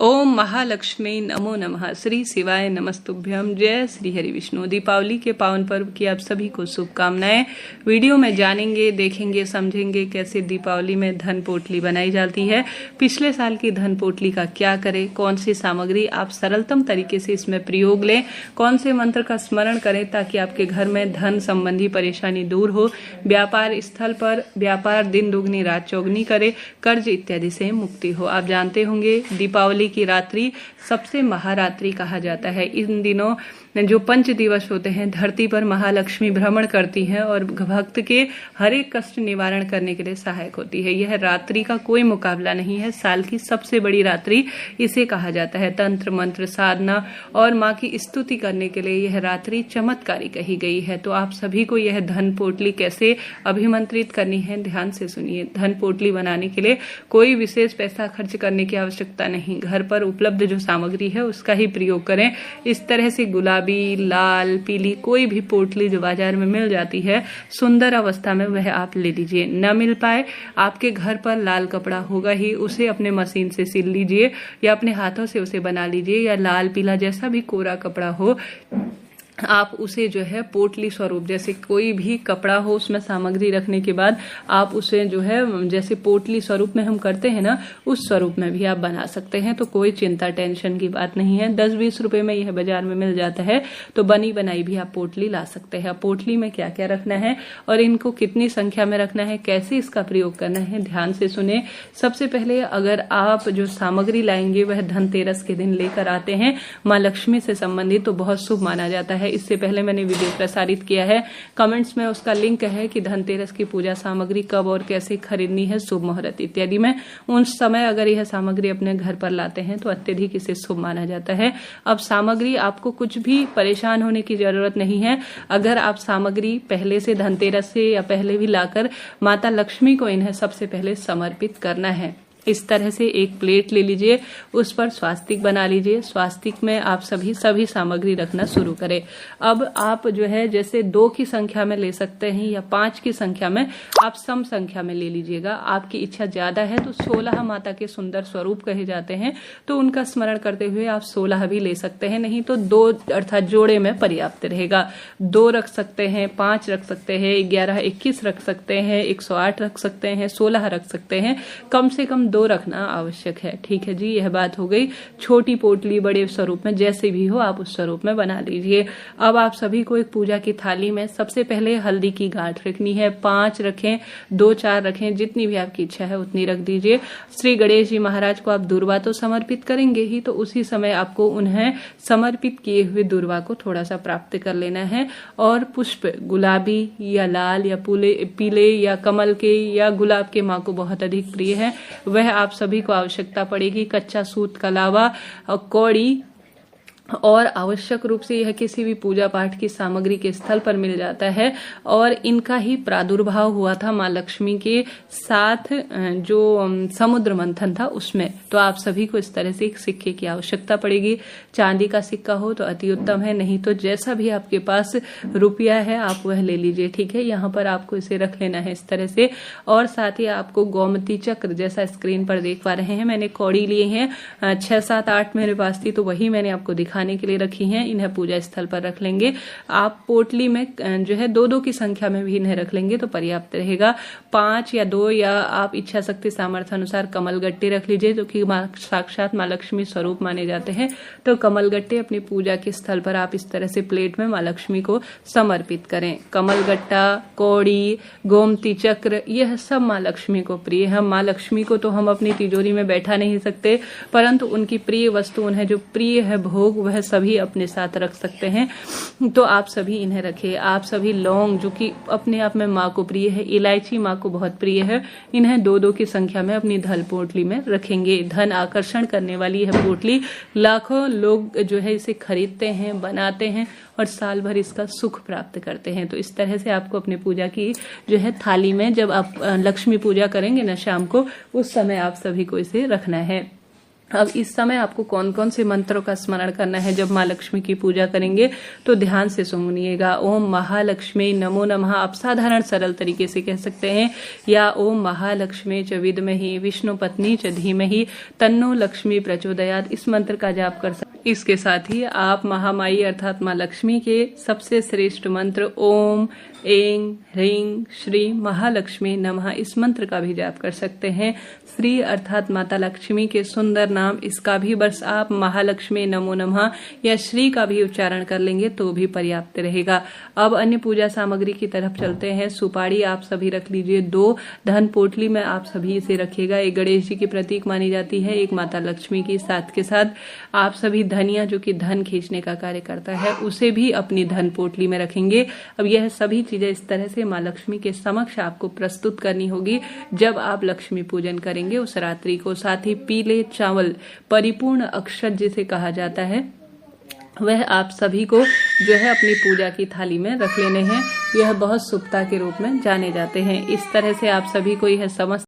ओम महालक्ष्मी नमो नमः। श्री शिवाय नमस्तुभ्यम। जय श्री हरि विष्णु। दीपावली के पावन पर्व की आप सभी को शुभकामनाएं। वीडियो में जानेंगे, देखेंगे, समझेंगे कैसे दीपावली में धन पोटली बनाई जाती है। पिछले साल की धन पोटली का क्या करें, कौन सी सामग्री आप सरलतम तरीके से इसमें प्रयोग लें, कौन से मंत्र का स्मरण करें ताकि आपके घर में धन संबंधी परेशानी दूर हो, व्यापार स्थल पर व्यापार दिन दुगनी रात चौगनी करे, कर्ज इत्यादि से मुक्ति हो। आप जानते होंगे दीपावली की रात्रि सबसे महारात्रि कहा जाता है। इन दिनों जो पंच दिवस होते हैं धरती पर महालक्ष्मी भ्रमण करती हैं और भक्त के हर एक कष्ट निवारण करने के लिए सहायक होती है। यह रात्रि का कोई मुकाबला नहीं है, साल की सबसे बड़ी रात्रि इसे कहा जाता है। तंत्र मंत्र साधना और माँ की स्तुति करने के लिए यह रात्रि चमत्कारी कही गई है। तो आप सभी को यह धन पोटली कैसे अभिमंत्रित करनी है ध्यान से सुनिए। धन पोटली बनाने के लिए कोई विशेष पैसा खर्च करने की आवश्यकता नहीं, घर पर उपलब्ध जो सामग्री है उसका ही प्रयोग करें। इस तरह से गुलाबी, लाल, पीली कोई भी पोटली जो बाजार में मिल जाती है सुंदर अवस्था में वह आप ले लीजिए। न मिल पाए आपके घर पर लाल कपड़ा होगा ही, उसे अपने मशीन से सिल लीजिए या अपने हाथों से उसे बना लीजिए, या लाल पीला जैसा भी कोरा कपड़ा हो आप उसे जो है पोटली स्वरूप, जैसे कोई भी कपड़ा हो उसमें सामग्री रखने के बाद आप उसे जो है जैसे पोटली स्वरूप में हम करते हैं ना, उस स्वरूप में भी आप बना सकते हैं। तो कोई चिंता टेंशन की बात नहीं है। 10-20 रुपए में यह बाजार में मिल जाता है। तो बनी बनाई भी आप पोटली ला सकते हैं। पोटली में क्या क्या रखना है और इनको कितनी संख्या में रखना है, कैसे इसका प्रयोग करना है ध्यान से सुने। सबसे पहले अगर आप जो सामग्री लाएंगे वह धनतेरस के दिन लेकर आते हैं माँ लक्ष्मी से संबंधित, तो बहुत शुभ माना जाता है। इससे पहले मैंने वीडियो प्रसारित किया है, कमेंट्स में उसका लिंक है कि धनतेरस की पूजा सामग्री कब और कैसे खरीदनी है, शुभ मुहूर्त इत्यादि में। उन समय अगर यह सामग्री अपने घर पर लाते हैं तो अत्यधिक इसे शुभ माना जाता है। अब सामग्री आपको कुछ भी परेशान होने की जरूरत नहीं है। अगर आप सामग्री पहले से धनतेरस से या पहले भी लाकर माता लक्ष्मी को इन्हें सबसे पहले समर्पित करना है। इस तरह से एक प्लेट ले लीजिए, उस पर स्वास्तिक बना लीजिए। स्वास्तिक में आप सभी सामग्री रखना शुरू करें। अब आप जो है जैसे 2 की संख्या में ले सकते हैं या 5 की संख्या में, आप सम संख्या में ले लीजिएगा। आपकी इच्छा ज्यादा है तो 16 माता के सुंदर स्वरूप कहे जाते हैं, तो उनका स्मरण करते हुए आप 16 भी ले सकते हैं, नहीं तो 2 अर्थात जोड़े में पर्याप्त रहेगा। 2 रख सकते हैं, 5 रख सकते हैं, 11, 21 रख सकते हैं, 108 रख सकते हैं, 16 रख सकते हैं। कम से कम 2 रखना आवश्यक है। ठीक है जी, यह बात हो गई। छोटी पोटली बड़े स्वरूप में जैसे भी हो आप उस स्वरूप में बना लीजिए। अब आप सभी को एक पूजा की थाली में सबसे पहले हल्दी की गांठ रखनी है। 5 रखें, 2-4 रखें, जितनी भी आपकी इच्छा है उतनी रख दीजिए। श्री गणेश जी महाराज को आप दूर्वा तो समर्पित करेंगे ही, तो उसी समय आपको उन्हें समर्पित किए हुए दूर्वा को थोड़ा सा प्राप्त कर लेना है। और पुष्प गुलाबी या लाल या पीले या कमल के या गुलाब के माँ को बहुत अधिक प्रिय है, वह आप सभी को आवश्यकता पड़ेगी। कच्चा सूत का लावा, कौड़ी, और आवश्यक रूप से यह किसी भी पूजा पाठ की सामग्री के स्थल पर मिल जाता है। और इनका ही प्रादुर्भाव हुआ था माँ लक्ष्मी के साथ जो समुद्र मंथन था उसमें। तो आप सभी को इस तरह से एक सिक्के की आवश्यकता पड़ेगी। चांदी का सिक्का हो तो अति उत्तम है, नहीं तो जैसा भी आपके पास रुपया है आप वह ले लीजिए। ठीक है, यहाँ पर आपको इसे रख लेना है इस तरह से। और साथ ही आपको गोमती चक्र, जैसा स्क्रीन पर देख पा रहे हैं, मैंने कौड़ी लिए हैं 6, 7, 8 मेरे पास थी, तो वही मैंने आपको दिखाने के लिए रखी हैं। इन्हें पूजा स्थल पर रख लेंगे। आप पोटली में जो है 2-2 की संख्या में भी इन्हें रख लेंगे तो पर्याप्त रहेगा। 5 या 2 या आप इच्छा शक्ति सामर्थ्य अनुसार कमल गट्टे रख लीजिए, जो कि साक्षात माँ लक्ष्मी स्वरूप माने जाते हैं। तो कमल गट्टे अपनी पूजा के स्थल पर आप इस तरह से प्लेट में माँ लक्ष्मी को समर्पित करें। कमल गट्टा, कौड़ी, गोमती चक्र, यह सब माँ लक्ष्मी को प्रिय है। माँ लक्ष्मी को तो हम अपनी तिजोरी में बैठा नहीं सकते, परंतु उनकी प्रिय वस्तु, उन्हें जो प्रिय है भोग, वह सभी अपने साथ रख सकते हैं। तो आप सभी इन्हें रखें। आप सभी लौंग, जो कि अपने आप में माँ को प्रिय है, इलायची माँ को बहुत प्रिय है, इन्हें 2-2 की संख्या में अपनी धन पोटली में रखेंगे। धन आकर्षण करने वाली है पोटली। लाखों लोग जो है इसे खरीदते हैं, बनाते हैं और साल भर इसका सुख प्राप्त करते हैं। तो इस तरह से आपको अपने पूजा की जो है थाली में, जब आप लक्ष्मी पूजा करेंगे ना शाम को, उस समय आप सभी को इसे रखना है। अब इस समय आपको कौन कौन से मंत्रों का स्मरण करना है जब माँ लक्ष्मी की पूजा करेंगे, तो ध्यान से सुनिएगा। ओम महालक्ष्मी नमो नमः आप साधारण सरल तरीके से कह सकते हैं, या ओम महालक्ष्मी च विद्महि विष्णु पत्नी च धीमहि तन्नो लक्ष्मी प्रचोदयात्, इस मंत्र का जाप कर सकते हैं। इसके साथ ही आप महामाई अर्थात माँ लक्ष्मी के सबसे श्रेष्ठ मंत्र ओम ऐं ह्रीं श्री महालक्ष्मी नमः, इस मंत्र का भी जाप कर सकते हैं। श्री अर्थात माता लक्ष्मी के सुंदर नाम, इसका भी बस आप महालक्ष्मी नमो नमः या श्री का भी उच्चारण कर लेंगे तो भी पर्याप्त रहेगा। अब अन्य पूजा सामग्री की तरफ चलते हैं। सुपारी आप सभी रख लीजिए 2, धन पोटली में आप सभी इसे रखिएगा। एक गणेश जी की प्रतीक मानी जाती है, एक माता लक्ष्मी की, साथ के साथ आप सभी धनिया जो कि धन खींचने का कार्य करता है उसे भी अपनी धन पोटली में रखेंगे। अब यह सभी चीजें इस तरह से माँ लक्ष्मी के समक्ष आपको प्रस्तुत करनी होगी जब आप लक्ष्मी पूजन करेंगे उस रात्रि को। साथ ही पीले चावल परिपूर्ण अक्षत जिसे कहा जाता है वह आप सभी को जो है अपनी पूजा की थाली में रख लेने हैं। यह बहुत शुभता के रूप में जाने जाते हैं। इस तरह से आप सभी को यह समस्त